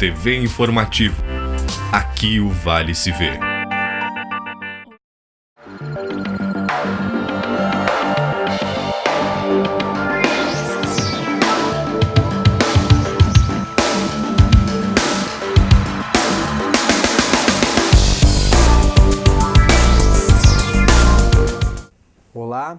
TV Informativo. Aqui o Vale se vê. Olá,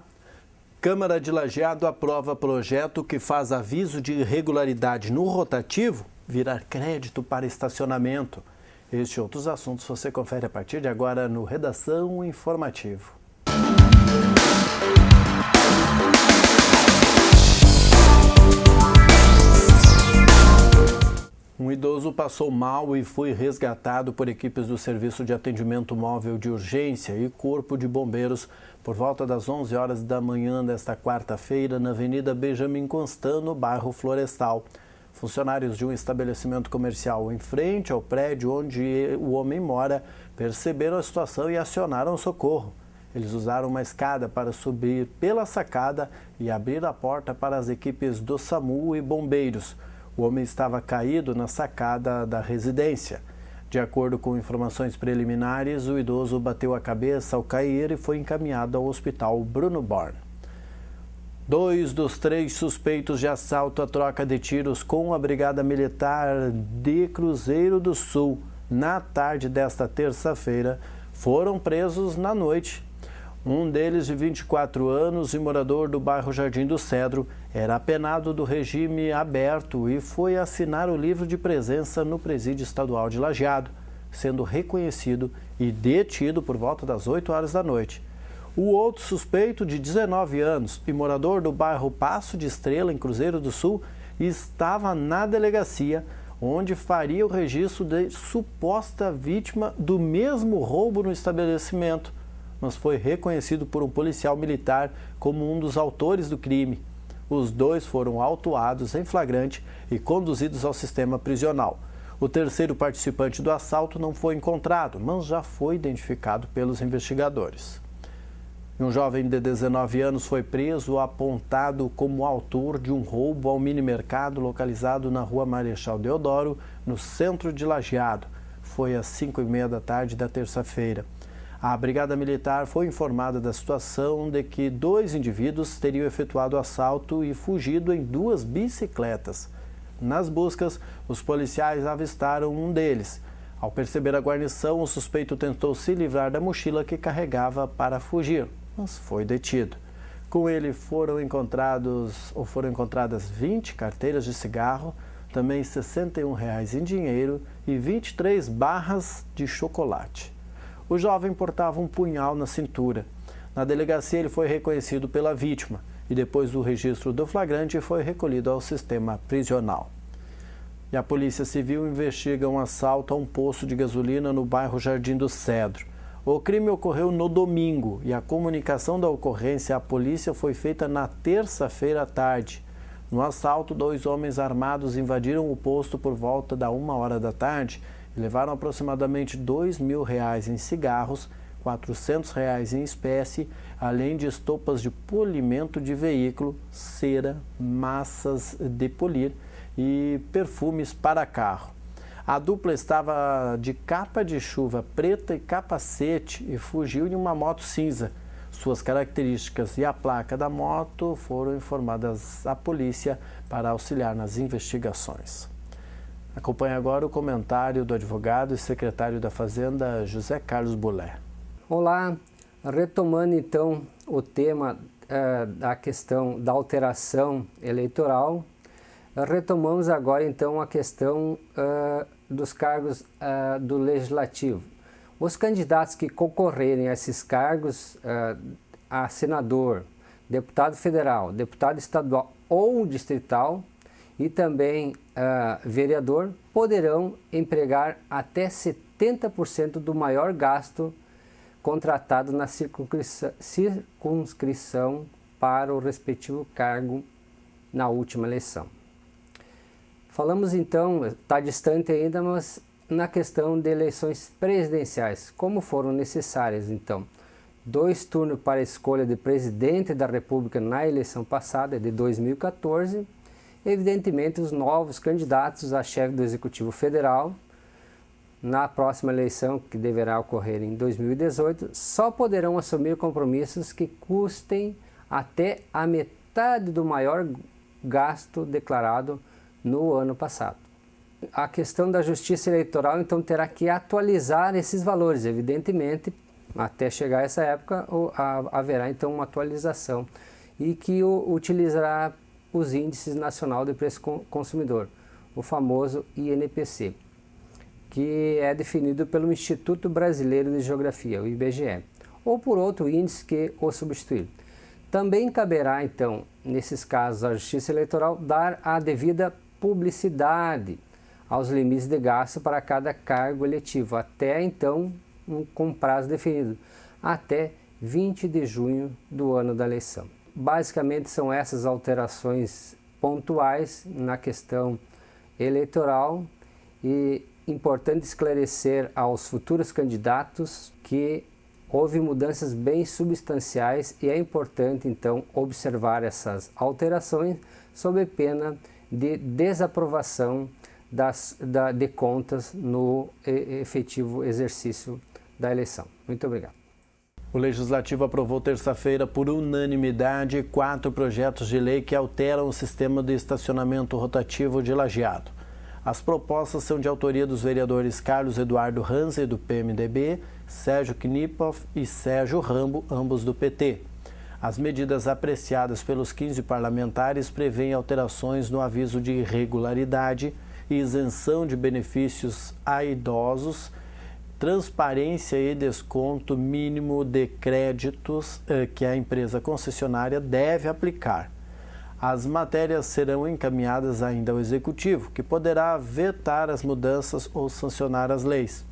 Câmara de Lajeado aprova projeto que faz aviso de irregularidade no rotativo virar crédito para estacionamento. Este e outros assuntos você confere a partir de agora no Redação Informativo. Um idoso passou mal e foi resgatado por equipes do Serviço de Atendimento Móvel de Urgência e Corpo de Bombeiros por volta das 11 horas da manhã desta quarta-feira na Avenida Benjamin Constant, no bairro Florestal. Funcionários de um estabelecimento comercial em frente ao prédio onde o homem mora perceberam a situação e acionaram o socorro. Eles usaram uma escada para subir pela sacada e abrir a porta para as equipes do SAMU e bombeiros. O homem estava caído na sacada da residência. De acordo com informações preliminares, o idoso bateu a cabeça ao cair e foi encaminhado ao hospital Bruno Born. 2 dos 3 suspeitos de assalto à troca de tiros com a Brigada Militar de Cruzeiro do Sul na tarde desta terça-feira foram presos na noite. Um deles, de 24 anos e morador do bairro Jardim do Cedro, era apenado do regime aberto e foi assinar o livro de presença no Presídio Estadual de Lajeado, sendo reconhecido e detido por volta das 8 horas da noite. O outro suspeito, de 19 anos e morador do bairro Passo de Estrela, em Cruzeiro do Sul, estava na delegacia, onde faria o registro de suposta vítima do mesmo roubo no estabelecimento, mas foi reconhecido por um policial militar como um dos autores do crime. Os dois foram autuados em flagrante e conduzidos ao sistema prisional. O terceiro participante do assalto não foi encontrado, mas já foi identificado pelos investigadores. Um jovem de 19 anos foi preso apontado como autor de um roubo ao mini-mercado localizado na rua Marechal Deodoro, no centro de Lajeado. Foi às 5h30 da tarde da terça-feira. A Brigada Militar foi informada da situação de que 2 indivíduos teriam efetuado o assalto e fugido em 2 bicicletas. Nas buscas, os policiais avistaram um deles. Ao perceber a guarnição, o suspeito tentou se livrar da mochila que carregava para fugir, mas foi detido. Com ele foram encontradas 20 carteiras de cigarro, também R$ 61 em dinheiro e 23 barras de chocolate. O jovem portava um punhal na cintura. Na delegacia, ele foi reconhecido pela vítima e, depois do registro do flagrante, foi recolhido ao sistema prisional. E a Polícia Civil investiga um assalto a um posto de gasolina no bairro Jardim do Cedro. O crime ocorreu no domingo e a comunicação da ocorrência à polícia foi feita na terça-feira à tarde. No assalto, 2 homens armados invadiram o posto por volta da 1h da tarde e levaram aproximadamente R$ 2.000 em cigarros, R$ 400 em espécie, além de estopas de polimento de veículo, cera, massas de polir e perfumes para carro. A dupla estava de capa de chuva preta e capacete e fugiu em uma moto cinza. Suas características e a placa da moto foram informadas à polícia para auxiliar nas investigações. Acompanhe agora o comentário do advogado e secretário da Fazenda, José Carlos Bulé. Olá, retomando então o tema da questão da alteração eleitoral, retomamos agora então a questão dos cargos do Legislativo. Os candidatos que concorrerem a esses cargos, a senador, deputado federal, deputado estadual ou distrital, e também vereador, poderão empregar até 70% do maior gasto contratado na circunscrição para o respectivo cargo na última eleição. Falamos então, está distante ainda, mas na questão de eleições presidenciais, como foram necessárias então 2 turnos para a escolha de presidente da República na eleição passada, de 2014, evidentemente os novos candidatos a chefe do Executivo Federal, na próxima eleição, que deverá ocorrer em 2018, só poderão assumir compromissos que custem até a metade do maior gasto declarado no ano passado. A questão da Justiça Eleitoral, então, terá que atualizar esses valores. Evidentemente, até chegar essa época, haverá, então, uma atualização e que utilizará os Índices Nacional de Preço Consumidor, o famoso INPC, que é definido pelo Instituto Brasileiro de Geografia, o IBGE, ou por outro índice que o substituir. Também caberá, então, nesses casos, à Justiça Eleitoral dar a devida publicidade aos limites de gasto para cada cargo eletivo, até então, com prazo definido, até 20 de junho do ano da eleição. Basicamente são essas alterações pontuais na questão eleitoral e importante esclarecer aos futuros candidatos que houve mudanças bem substanciais e é importante então observar essas alterações sob pena de desaprovação de contas no efetivo exercício da eleição. Muito obrigado. O Legislativo aprovou terça-feira por unanimidade 4 projetos de lei que alteram o sistema de estacionamento rotativo de Lajeado. As propostas são de autoria dos vereadores Carlos Eduardo Hanze, do PMDB, Sérgio Knipoff e Sérgio Rambo, ambos do PT. As medidas apreciadas pelos 15 parlamentares prevêem alterações no aviso de irregularidade e isenção de benefícios a idosos, transparência e desconto mínimo de créditos que a empresa concessionária deve aplicar. As matérias serão encaminhadas ainda ao Executivo, que poderá vetar as mudanças ou sancionar as leis.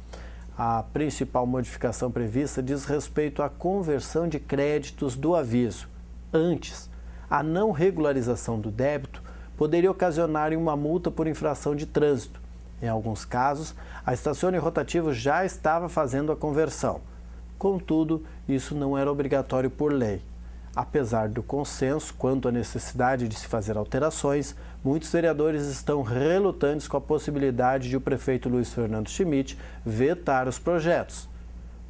A principal modificação prevista diz respeito à conversão de créditos do aviso. Antes, a não regularização do débito poderia ocasionar uma multa por infração de trânsito. Em alguns casos, a Estacione Rotativo já estava fazendo a conversão. Contudo, isso não era obrigatório por lei. Apesar do consenso quanto à necessidade de se fazer alterações, muitos vereadores estão relutantes com a possibilidade de o prefeito Luiz Fernando Schmidt vetar os projetos.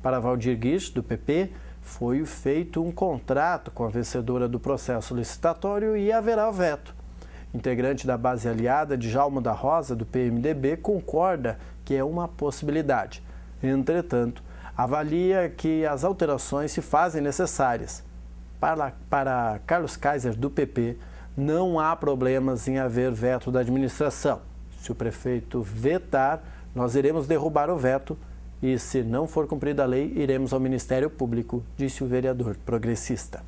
Para Valdir Guiche, do PP, foi feito um contrato com a vencedora do processo licitatório e haverá o veto. Integrante da base aliada, Djalma da Rosa, do PMDB, concorda que é uma possibilidade. Entretanto, avalia que as alterações se fazem necessárias. Para Carlos Kaiser, do PP, não há problemas em haver veto da administração. Se o prefeito vetar, nós iremos derrubar o veto e, se não for cumprida a lei, iremos ao Ministério Público, disse o vereador progressista.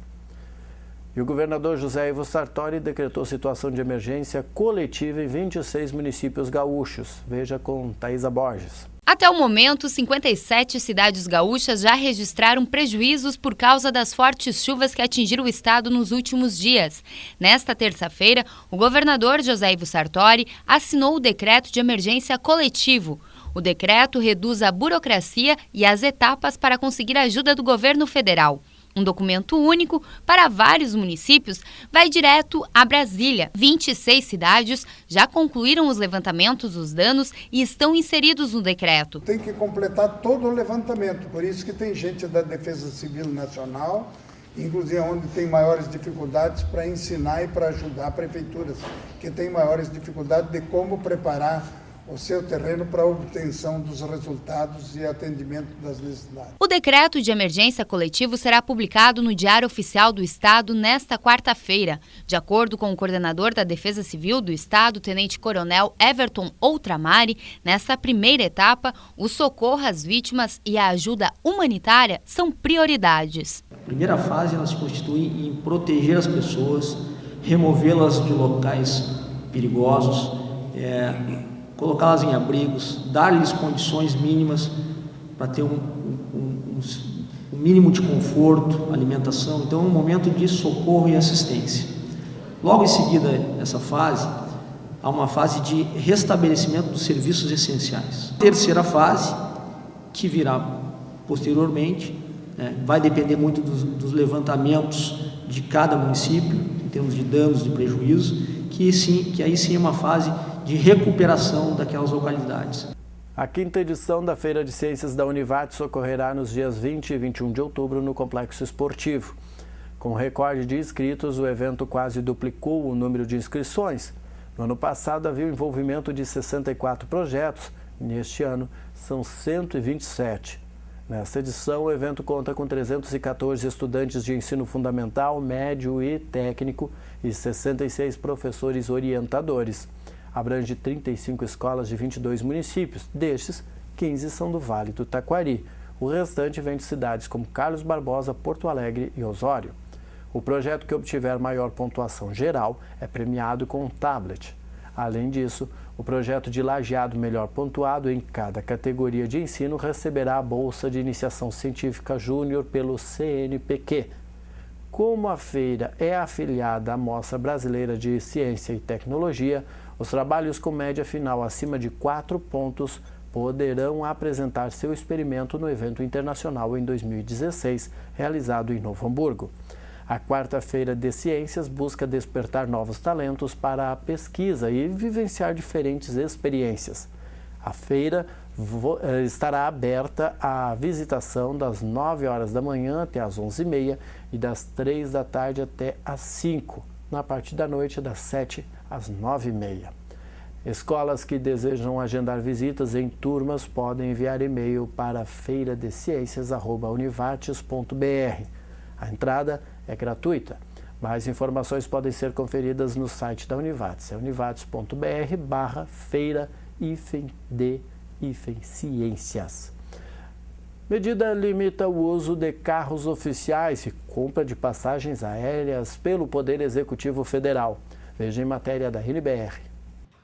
E o governador José Ivo Sartori decretou situação de emergência coletiva em 26 municípios gaúchos. Veja com Thaisa Borges. Até o momento, 57 cidades gaúchas já registraram prejuízos por causa das fortes chuvas que atingiram o estado nos últimos dias. Nesta terça-feira, o governador José Ivo Sartori assinou o decreto de emergência coletivo. O decreto reduz a burocracia e as etapas para conseguir a ajuda do governo federal. Um documento único para vários municípios vai direto a Brasília. 26 cidades já concluíram os levantamentos dos danos e estão inseridos no decreto. Tem que completar todo o levantamento, por isso que tem gente da Defesa Civil Nacional, inclusive onde tem maiores dificuldades, para ensinar e para ajudar prefeituras que têm maiores dificuldades de como preparar o seu terreno para a obtenção dos resultados e atendimento das necessidades. O decreto de emergência coletivo será publicado no Diário Oficial do Estado nesta quarta-feira. De acordo com o coordenador da Defesa Civil do Estado, Tenente-Coronel Everton Outramari, nesta primeira etapa, o socorro às vítimas e a ajuda humanitária são prioridades. A primeira fase ela se constitui em proteger as pessoas, removê-las de locais perigosos, colocá-las em abrigos, dar-lhes condições mínimas para ter um mínimo de conforto, alimentação. Então, é um momento de socorro e assistência. Logo em seguida, essa fase, há uma fase de restabelecimento dos serviços essenciais. A terceira fase, que virá posteriormente, vai depender muito dos levantamentos de cada município, em termos de danos, de prejuízo, que aí sim é uma fase de recuperação daquelas localidades. A 5ª edição da Feira de Ciências da Univates ocorrerá nos dias 20 e 21 de outubro no Complexo Esportivo. Com recorde de inscritos, o evento quase duplicou o número de inscrições. No ano passado havia o envolvimento de 64 projetos, neste ano são 127. Nesta edição, o evento conta com 314 estudantes de ensino fundamental, médio e técnico e 66 professores orientadores. Abrange 35 escolas de 22 municípios, destes, 15 são do Vale do Taquari. O restante vem de cidades como Carlos Barbosa, Porto Alegre e Osório. O projeto que obtiver maior pontuação geral é premiado com um tablet. Além disso, o projeto de lajeado melhor pontuado em cada categoria de ensino receberá a Bolsa de Iniciação Científica Júnior pelo CNPq. Como a feira é afiliada à Mostra Brasileira de Ciência e Tecnologia, os trabalhos com média final acima de 4 pontos poderão apresentar seu experimento no evento internacional em 2016, realizado em Novo Hamburgo. A 4ª Feira de Ciências busca despertar novos talentos para a pesquisa e vivenciar diferentes experiências. A feira estará aberta à visitação das 9 horas da manhã até às 11h30 e das 3 da tarde até às 5, na parte da noite das 7 às 9h30. Escolas que desejam agendar visitas em turmas podem enviar e-mail para feiradeciências@univates.br. A entrada é gratuita. Mais informações podem ser conferidas no site da Univates, é univates.br/feira-de-ciências. Medida limita o uso de carros oficiais e compra de passagens aéreas pelo Poder Executivo Federal. Veja em matéria da NBR.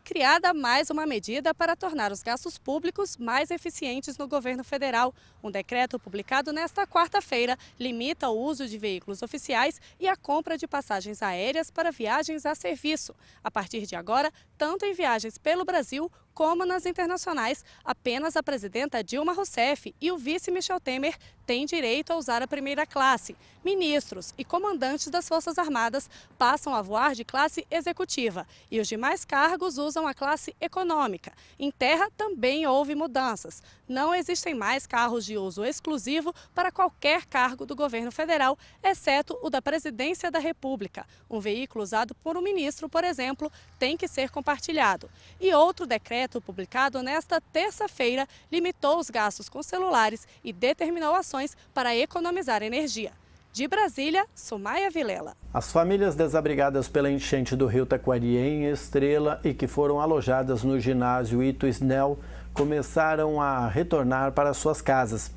Criada mais uma medida para tornar os gastos públicos mais eficientes no governo federal. Um decreto publicado nesta quarta-feira limita o uso de veículos oficiais e a compra de passagens aéreas para viagens a serviço. A partir de agora, tanto em viagens pelo Brasil como nas internacionais, apenas a presidenta Dilma Rousseff e o vice Michel Temer têm direito a usar a primeira classe. Ministros e comandantes das Forças Armadas passam a voar de classe executiva e os demais cargos usam a classe econômica. Em terra também houve mudanças. Não existem mais carros de uso exclusivo para qualquer cargo do governo federal, exceto o da Presidência da República. Um veículo usado por um ministro, por exemplo, tem que ser compartilhado. E outro decreto publicado nesta terça-feira limitou os gastos com celulares e determinou ações para economizar energia. De Brasília, Sumaia Vilela. As famílias desabrigadas pela enchente do rio Taquari em Estrela e que foram alojadas no ginásio Ito Snell começaram a retornar para suas casas.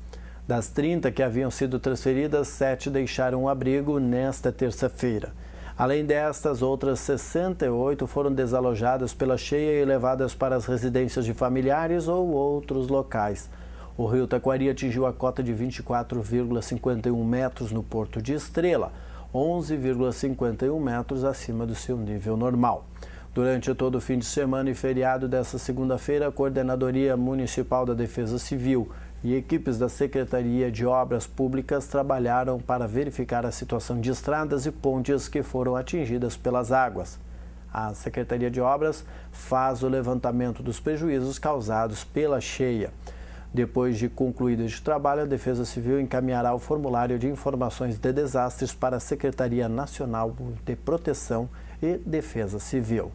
Das 30 que haviam sido transferidas, 7 deixaram o abrigo nesta terça-feira. Além destas, outras 68 foram desalojadas pela cheia e levadas para as residências de familiares ou outros locais. O rio Taquari atingiu a cota de 24,51 metros no Porto de Estrela, 11,51 metros acima do seu nível normal. Durante todo o fim de semana e feriado desta segunda-feira, a Coordenadoria Municipal da Defesa Civil e equipes da Secretaria de Obras Públicas trabalharam para verificar a situação de estradas e pontes que foram atingidas pelas águas. A Secretaria de Obras faz o levantamento dos prejuízos causados pela cheia. Depois de concluído este trabalho, a Defesa Civil encaminhará o formulário de informações de desastres para a Secretaria Nacional de Proteção e Defesa Civil.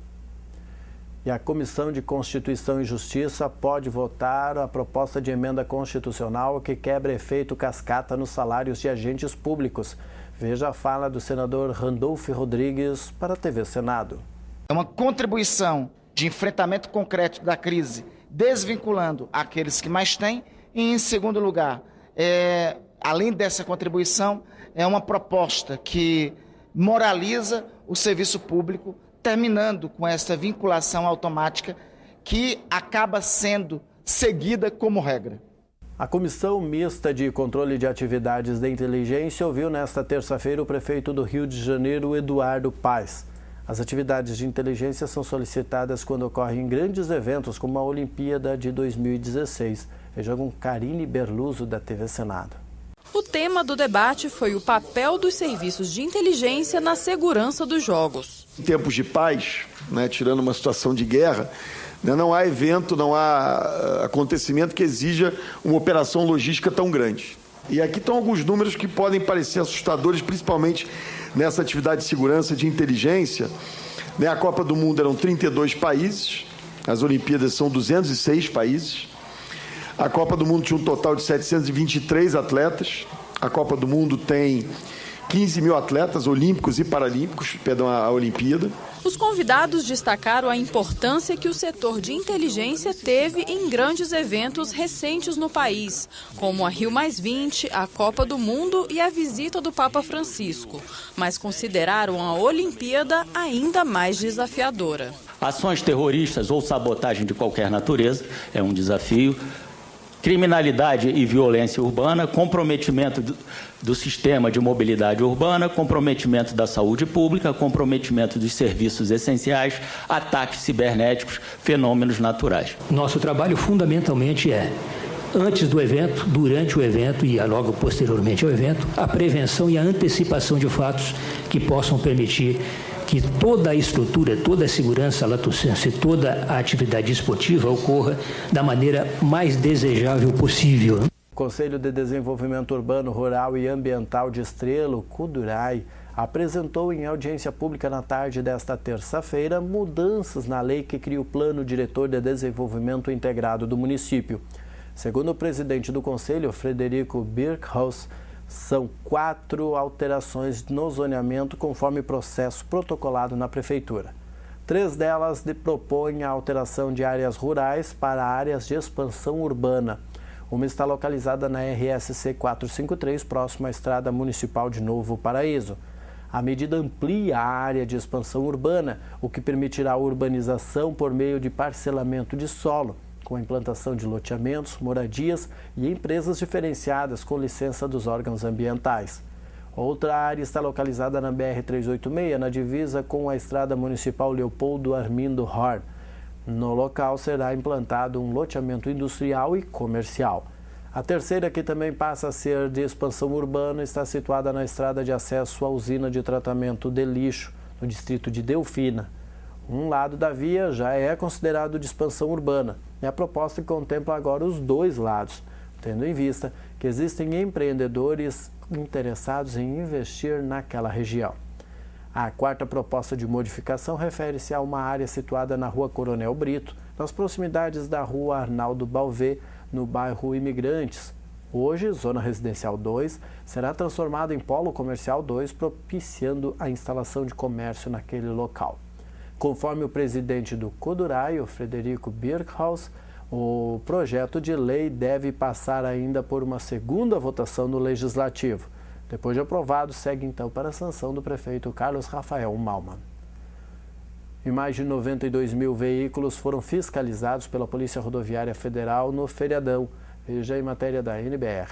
E a Comissão de Constituição e Justiça pode votar a proposta de emenda constitucional que quebra efeito cascata nos salários de agentes públicos. Veja a fala do senador Randolfo Rodrigues para a TV Senado. É uma contribuição de enfrentamento concreto da crise, desvinculando aqueles que mais têm. E, em segundo lugar, além dessa contribuição, é uma proposta que moraliza o serviço público, terminando com essa vinculação automática que acaba sendo seguida como regra. A Comissão Mista de Controle de Atividades de Inteligência ouviu nesta terça-feira o prefeito do Rio de Janeiro, Eduardo Paes. As atividades de inteligência são solicitadas quando ocorrem grandes eventos como a Olimpíada de 2016. Veja com Karine Berluzzo, da TV Senado. O tema do debate foi o papel dos serviços de inteligência na segurança dos Jogos. Em tempos de paz, né, tirando uma situação de guerra, né, não há evento, não há acontecimento que exija uma operação logística tão grande. E aqui estão alguns números que podem parecer assustadores, principalmente nessa atividade de segurança, de inteligência. Né, a Copa do Mundo eram 32 países, as Olimpíadas são 206 países. A Copa do Mundo tinha um total de 723 atletas. A Copa do Mundo tem 15 mil atletas olímpicos e paralímpicos, a Olimpíada. Os convidados destacaram a importância que o setor de inteligência teve em grandes eventos recentes no país, como a Rio+20, a Copa do Mundo e a visita do Papa Francisco, mas consideraram a Olimpíada ainda mais desafiadora. Ações terroristas ou sabotagem de qualquer natureza é um desafio. Criminalidade e violência urbana, comprometimento do sistema de mobilidade urbana, comprometimento da saúde pública, comprometimento dos serviços essenciais, ataques cibernéticos, fenômenos naturais. Nosso trabalho fundamentalmente é, antes do evento, durante o evento e logo posteriormente ao evento, a prevenção e a antecipação de fatos que possam permitir que toda a estrutura, toda a segurança, a latucência, toda a atividade esportiva ocorra da maneira mais desejável possível. O Conselho de Desenvolvimento Urbano, Rural e Ambiental de Estrela, o CODURAI, apresentou em audiência pública na tarde desta terça-feira mudanças na lei que cria o Plano Diretor de Desenvolvimento Integrado do município. Segundo o presidente do Conselho, Frederico Birkhaus, são 4 alterações no zoneamento conforme processo protocolado na Prefeitura. 3 delas propõem a alteração de áreas rurais para áreas de expansão urbana. Uma está localizada na RSC 453, próximo à Estrada Municipal de Novo Paraíso. A medida amplia a área de expansão urbana, o que permitirá a urbanização por meio de parcelamento de solo, com a implantação de loteamentos, moradias e empresas diferenciadas com licença dos órgãos ambientais. Outra área está localizada na BR-386, na divisa com a Estrada Municipal Leopoldo Armindo Horn. No local será implantado um loteamento industrial e comercial. A terceira, que também passa a ser de expansão urbana, está situada na estrada de acesso à usina de tratamento de lixo, no distrito de Delfina. Um lado da via já é considerado de expansão urbana e a proposta contempla agora os 2 lados, tendo em vista que existem empreendedores interessados em investir naquela região. A 4ª proposta de modificação refere-se a uma área situada na Rua Coronel Brito, nas proximidades da Rua Arnaldo Balvê, no bairro Imigrantes. Hoje, Zona Residencial 2 será transformada em Polo Comercial 2, propiciando a instalação de comércio naquele local. Conforme o presidente do CODURAI, o Frederico Birkhaus, o projeto de lei deve passar ainda por uma 2ª votação no Legislativo. Depois de aprovado, segue então para a sanção do prefeito Carlos Rafael Malman. E mais de 92 mil veículos foram fiscalizados pela Polícia Rodoviária Federal no feriadão. Veja em matéria da NBR.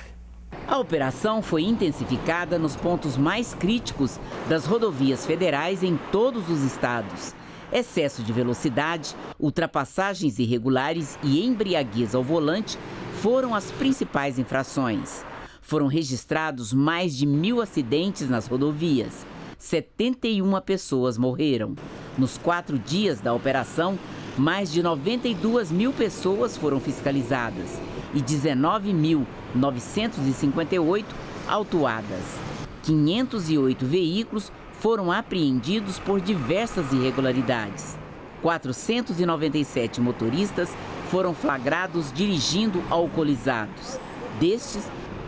A operação foi intensificada nos pontos mais críticos das rodovias federais em todos os estados. Excesso de velocidade, ultrapassagens irregulares e embriaguez ao volante foram as principais infrações. Foram registrados mais de 1.000 acidentes nas rodovias. 71 pessoas morreram. Nos 4 dias da operação, mais de 92 mil pessoas foram fiscalizadas e 19.958 autuadas. 508 veículos foram apreendidos por diversas irregularidades. 497 motoristas foram flagrados dirigindo alcoolizados. Destes,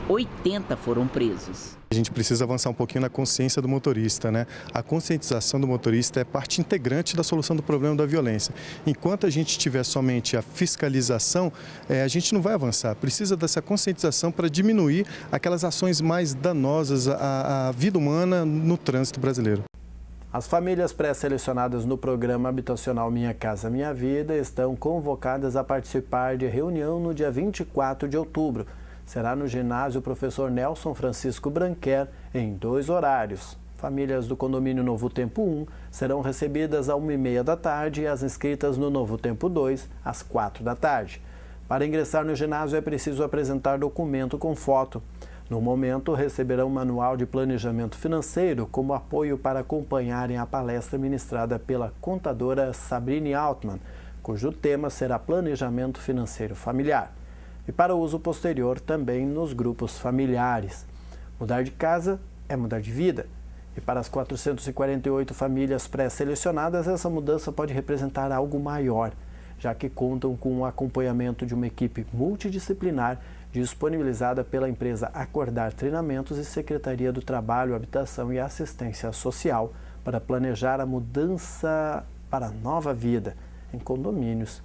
80 foram presos. A gente precisa avançar um pouquinho na consciência do motorista, né? A conscientização do motorista é parte integrante da solução do problema da violência. Enquanto a gente tiver somente a fiscalização, a gente não vai avançar. Precisa dessa conscientização para diminuir aquelas ações mais danosas à vida humana no trânsito brasileiro. As famílias pré-selecionadas no programa habitacional Minha Casa Minha Vida estão convocadas a participar de reunião no dia 24 de outubro. Será no ginásio Professor Nelson Francisco Branquer, em 2 horários. Famílias do condomínio Novo Tempo 1 serão recebidas às 1h30 da tarde e as inscritas no Novo Tempo 2 às 4 da tarde. Para ingressar no ginásio é preciso apresentar documento com foto. No momento, receberão um manual de planejamento financeiro como apoio para acompanharem a palestra ministrada pela contadora Sabrine Altman, cujo tema será planejamento financeiro familiar, e para uso posterior também nos grupos familiares. Mudar de casa é mudar de vida. E para as 448 famílias pré-selecionadas, essa mudança pode representar algo maior, já que contam com o acompanhamento de uma equipe multidisciplinar disponibilizada pela empresa Acordar Treinamentos e Secretaria do Trabalho, Habitação e Assistência Social para planejar a mudança para a nova vida em condomínios.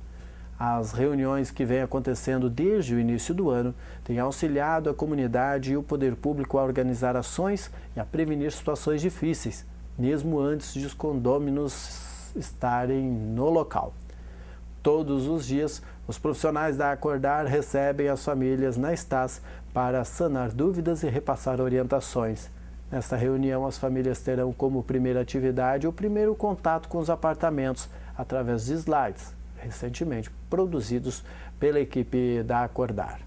As reuniões que vêm acontecendo desde o início do ano têm auxiliado a comunidade e o poder público a organizar ações e a prevenir situações difíceis, mesmo antes de os condôminos estarem no local. Todos os dias, os profissionais da Acordar recebem as famílias na Stas para sanar dúvidas e repassar orientações. Nesta reunião, as famílias terão como primeira atividade o primeiro contato com os apartamentos através de slides, recentemente produzidos pela equipe da Acordar.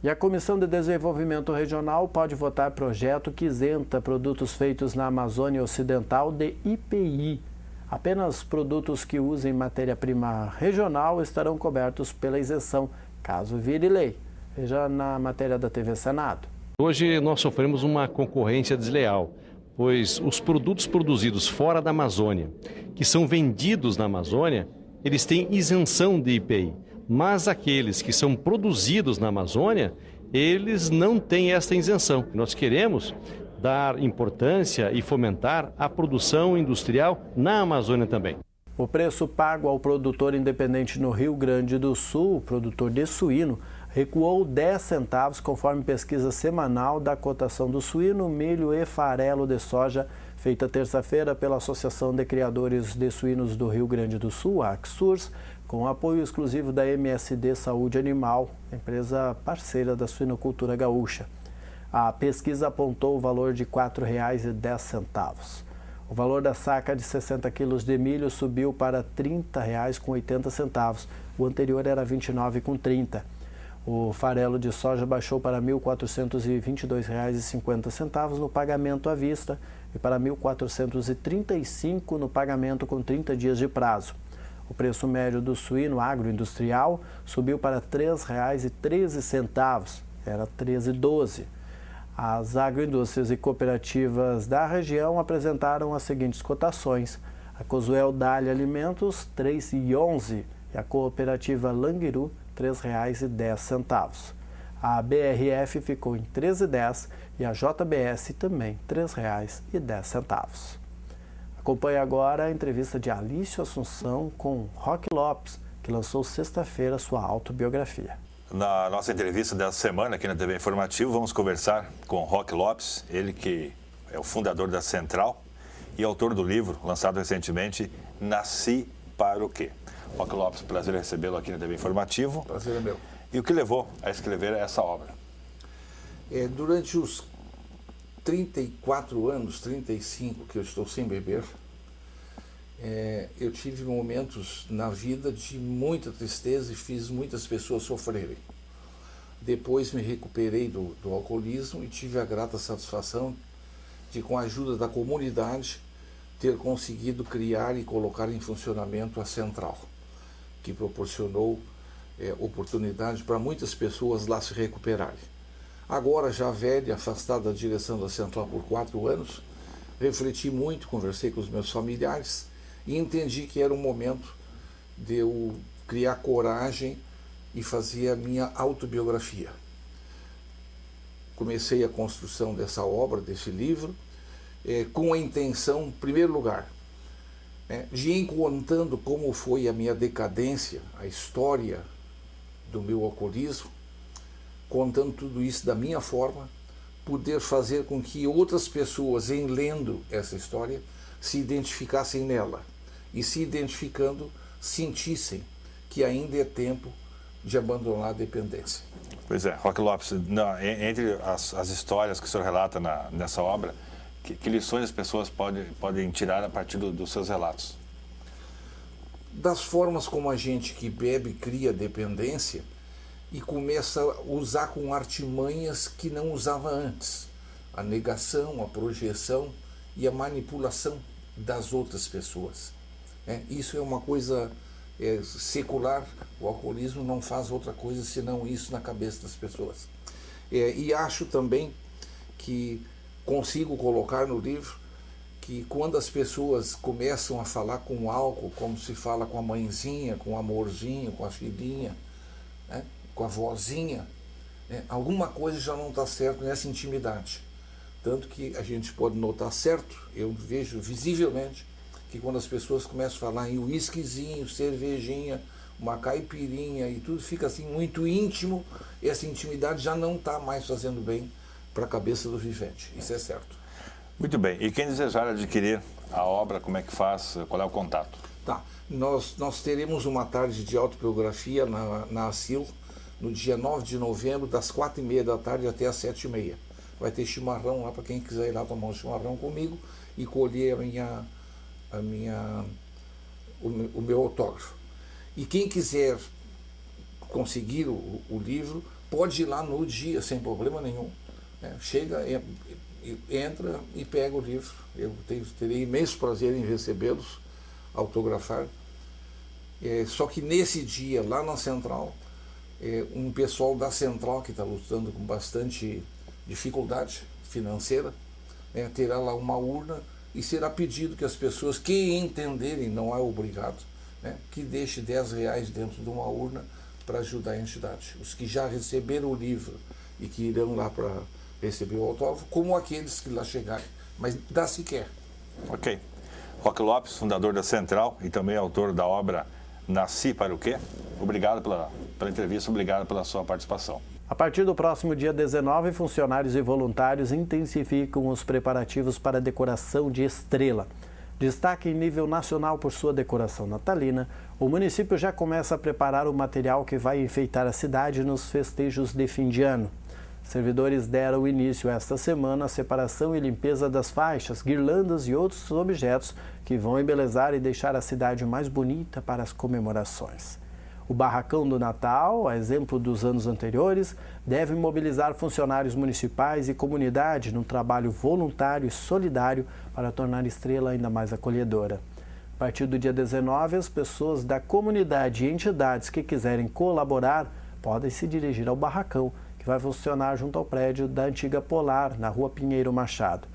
E a Comissão de Desenvolvimento Regional pode votar projeto que isenta produtos feitos na Amazônia Ocidental de IPI. Apenas produtos que usem matéria-prima regional estarão cobertos pela isenção, caso vire lei. Veja na matéria da TV Senado. Hoje nós sofremos uma concorrência desleal, pois os produtos produzidos fora da Amazônia, que são vendidos na Amazônia, eles têm isenção de IPI. Mas aqueles que são produzidos na Amazônia, eles não têm esta isenção. Nós queremos dar importância e fomentar a produção industrial na Amazônia também. O preço pago ao produtor independente no Rio Grande do Sul, produtor de suíno, recuou 10 centavos conforme pesquisa semanal da cotação do suíno, milho e farelo de soja, feita terça-feira pela Associação de Criadores de Suínos do Rio Grande do Sul, a AXURS, com apoio exclusivo da MSD Saúde Animal, empresa parceira da suinocultura gaúcha. A pesquisa apontou o valor de R$ 4,10. O valor da saca de 60 quilos de milho subiu para R$ 30,80. O anterior era R$ 29,30. O farelo de soja baixou para R$ 1.422,50 no pagamento à vista e para R$ 1.435 no pagamento com 30 dias de prazo. O preço médio do suíno agroindustrial subiu para R$ 3,13, era R$ 13,12. As agroindústrias e cooperativas da região apresentaram as seguintes cotações: a Cosuel Dália Alimentos, R$ 3,11, e a cooperativa Languiru, R$ 3,10. A BRF ficou em R$ 13,10 e a JBS também R$ 3,10. Acompanhe agora a entrevista de Alício Assunção com Roque Lopes, que lançou sexta-feira sua autobiografia. Na nossa entrevista dessa semana aqui na TV Informativo, vamos conversar com Roque Lopes, ele que é o fundador da Central e autor do livro lançado recentemente, Nasci para o Quê? Roque Lopes, prazer recebê-lo aqui na TV Informativo. Prazer é meu. E o que levou a escrever essa obra? Durante os 34 anos, 35 que eu estou sem beber, eu tive momentos na vida de muita tristeza e fiz muitas pessoas sofrerem. Depois me recuperei do alcoolismo e tive a grata satisfação de, com a ajuda da comunidade, ter conseguido criar e colocar em funcionamento a Central, que proporcionou oportunidade para muitas pessoas lá se recuperarem. Agora, já velho e afastado da direção da Central por 4 anos, refleti muito, conversei com os meus familiares e entendi que era um momento de eu criar coragem e fazer a minha autobiografia. Comecei a construção dessa obra, desse livro, com a intenção, em primeiro lugar, de ir contando como foi a minha decadência, a história do meu alcoolismo, contando tudo isso da minha forma, poder fazer com que outras pessoas, em lendo essa história, se identificassem nela e, se identificando, sentissem que ainda é tempo de abandonar a dependência. Pois é, Roque Lopes, entre as histórias que o senhor relata nessa obra, que lições as pessoas podem tirar a partir dos seus relatos? Das formas como a gente que bebe cria dependência, e começa a usar com artimanhas que não usava antes. A negação, a projeção e a manipulação das outras pessoas. Isso é uma coisa secular, o alcoolismo não faz outra coisa senão isso na cabeça das pessoas. E acho também que consigo colocar no livro que quando as pessoas começam a falar com o álcool, como se fala com a mãezinha, com o amorzinho, com a filhinha, com a vozinha, alguma coisa já não está certo nessa intimidade. Tanto que a gente pode notar certo, eu vejo visivelmente, que quando as pessoas começam a falar em uísquezinho, cervejinha, uma caipirinha e tudo fica assim muito íntimo, essa intimidade já não está mais fazendo bem para a cabeça do vivente, isso é certo. Muito bem, e quem desejar adquirir a obra, como é que faz, qual é o contato? Tá, nós teremos uma tarde de autobiografia na ACIL, no dia 9 de novembro, das 4h30 da tarde até as 7h30. Vai ter chimarrão lá para quem quiser ir lá tomar um chimarrão comigo e colher o meu autógrafo. E quem quiser conseguir o livro, pode ir lá no dia, sem problema nenhum. Chega, entra e pega o livro. Eu terei imenso prazer em recebê-los, autografar. Só que nesse dia, lá na Central, um pessoal da Central que está lutando com bastante dificuldade financeira, terá lá uma urna e será pedido que as pessoas que entenderem, não é obrigado, que deixe R$10 dentro de uma urna para ajudar a entidade. Os que já receberam o livro e que irão lá para receber o autógrafo, como aqueles que lá chegarem, mas dá se quer. Ok. Roque Lopes, fundador da Central e também autor da obra Nasci para o Quê? Obrigado pela entrevista, obrigado pela sua participação. A partir do próximo dia 19, funcionários e voluntários intensificam os preparativos para a decoração de estrela. Destaque em nível nacional por sua decoração natalina, o município já começa a preparar o material que vai enfeitar a cidade nos festejos de fim de ano. Servidores deram início esta semana à separação e limpeza das faixas, guirlandas e outros objetos que vão embelezar e deixar a cidade mais bonita para as comemorações. O barracão do Natal, a exemplo dos anos anteriores, deve mobilizar funcionários municipais e comunidade num trabalho voluntário e solidário para tornar a estrela ainda mais acolhedora. A partir do dia 19, as pessoas da comunidade e entidades que quiserem colaborar podem se dirigir ao barracão, que vai funcionar junto ao prédio da antiga Polar, na Rua Pinheiro Machado.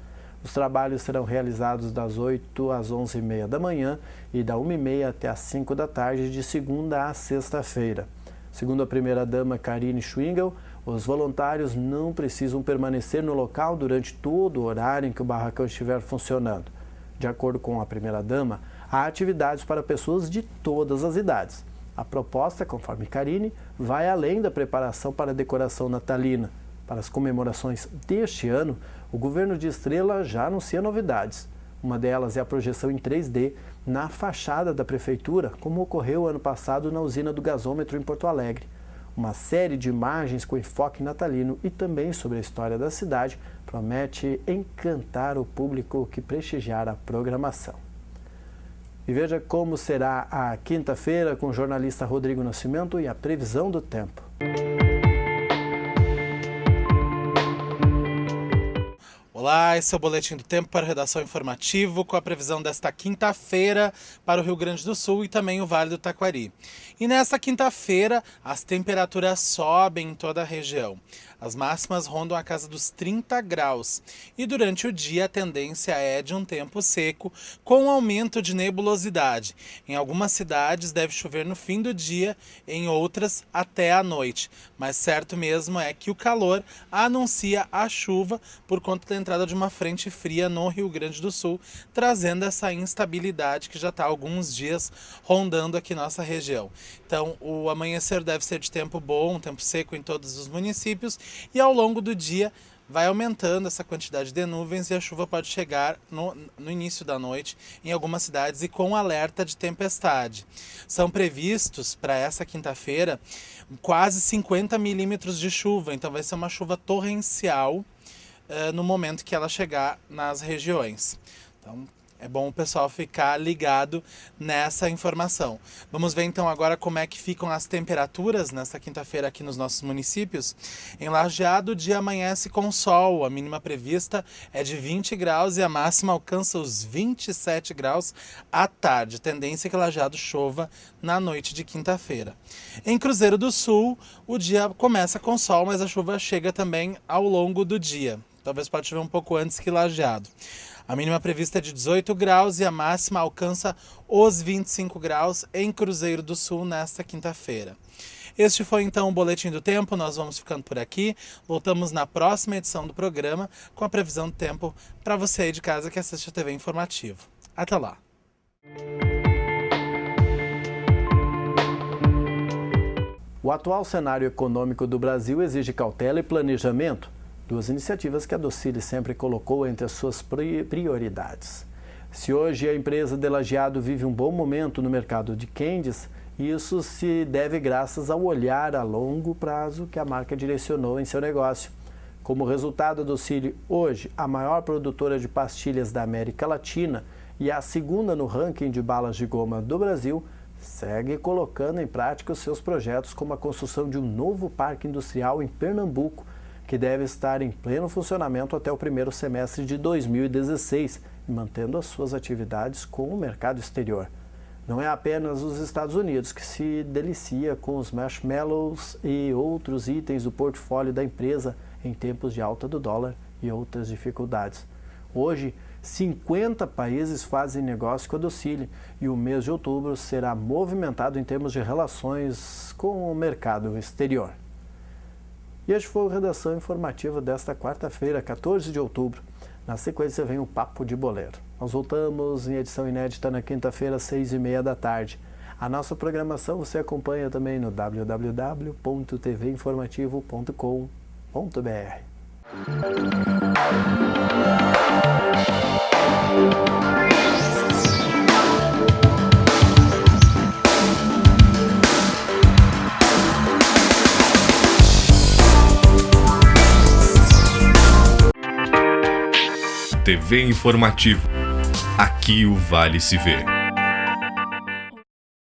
Os trabalhos serão realizados das 8 às 11h30 da manhã e da 1h30 até às 5 da tarde, de segunda a sexta-feira. Segundo a primeira-dama Karine Schwingel, os voluntários não precisam permanecer no local durante todo o horário em que o barracão estiver funcionando. De acordo com a primeira-dama, há atividades para pessoas de todas as idades. A proposta, conforme Karine, vai além da preparação para a decoração natalina. Para as comemorações deste ano, o governo de Estrela já anuncia novidades. Uma delas é a projeção em 3D na fachada da prefeitura, como ocorreu ano passado na usina do gasômetro em Porto Alegre. Uma série de imagens com enfoque natalino e também sobre a história da cidade promete encantar o público que prestigiar a programação. E veja como será a quinta-feira com o jornalista Rodrigo Nascimento e a previsão do tempo. Olá, esse é o Boletim do Tempo para a Redação Informativo, com a previsão desta quinta-feira para o Rio Grande do Sul e também o Vale do Taquari. E nesta quinta-feira, as temperaturas sobem em toda a região. As máximas rondam a casa dos 30 graus. E durante o dia, a tendência é de um tempo seco, com aumento de nebulosidade. Em algumas cidades deve chover no fim do dia, em outras até à noite. Mas certo mesmo é que o calor anuncia a chuva por conta da entrada de uma frente fria no Rio Grande do Sul, trazendo essa instabilidade que já está há alguns dias rondando aqui nossa região. Então, o amanhecer deve ser de tempo bom, tempo seco em todos os municípios, e ao longo do dia vai aumentando essa quantidade de nuvens e a chuva pode chegar no início da noite em algumas cidades e com alerta de tempestade. São previstos para essa quinta-feira quase 50 milímetros de chuva, então vai ser uma chuva torrencial no momento que ela chegar nas regiões. Então, É bom o pessoal ficar ligado nessa informação. Vamos ver então agora como é que ficam as temperaturas nesta quinta-feira aqui nos nossos municípios. Em Lajeado, o dia amanhece com sol. A mínima prevista é de 20 graus e a máxima alcança os 27 graus à tarde. Tendência é que Lajeado chova na noite de quinta-feira. Em Cruzeiro do Sul, o dia começa com sol, mas a chuva chega também ao longo do dia. Talvez pode chover um pouco antes que Lajeado. A mínima prevista é de 18 graus e a máxima alcança os 25 graus em Cruzeiro do Sul nesta quinta-feira. Este foi então o Boletim do Tempo, nós vamos ficando por aqui. Voltamos na próxima edição do programa com a previsão do tempo para você aí de casa que assiste a TV Informativo. Até lá! O atual cenário econômico do Brasil exige cautela e planejamento. Duas iniciativas que a Docile sempre colocou entre as suas prioridades. Se hoje a empresa de Lajeado vive um bom momento no mercado de candies, isso se deve graças ao olhar a longo prazo que a marca direcionou em seu negócio. Como resultado, a Docile, hoje, a maior produtora de pastilhas da América Latina e a segunda no ranking de balas de goma do Brasil, segue colocando em prática os seus projetos como a construção de um novo parque industrial em Pernambuco, que deve estar em pleno funcionamento até o primeiro semestre de 2016 e mantendo as suas atividades com o mercado exterior. Não é apenas os Estados Unidos que se delicia com os marshmallows e outros itens do portfólio da empresa em tempos de alta do dólar e outras dificuldades. Hoje, 50 países fazem negócio com a Docile e o mês de outubro será movimentado em termos de relações com o mercado exterior. E este foi o Redação Informativa desta quarta-feira, 14 de outubro. Na sequência vem o Papo de Boleiro. Nós voltamos em edição inédita na quinta-feira, às 6h30 da tarde. A nossa programação você acompanha também no www.tvinformativo.com.br. TV Informativo. Aqui o Vale se vê.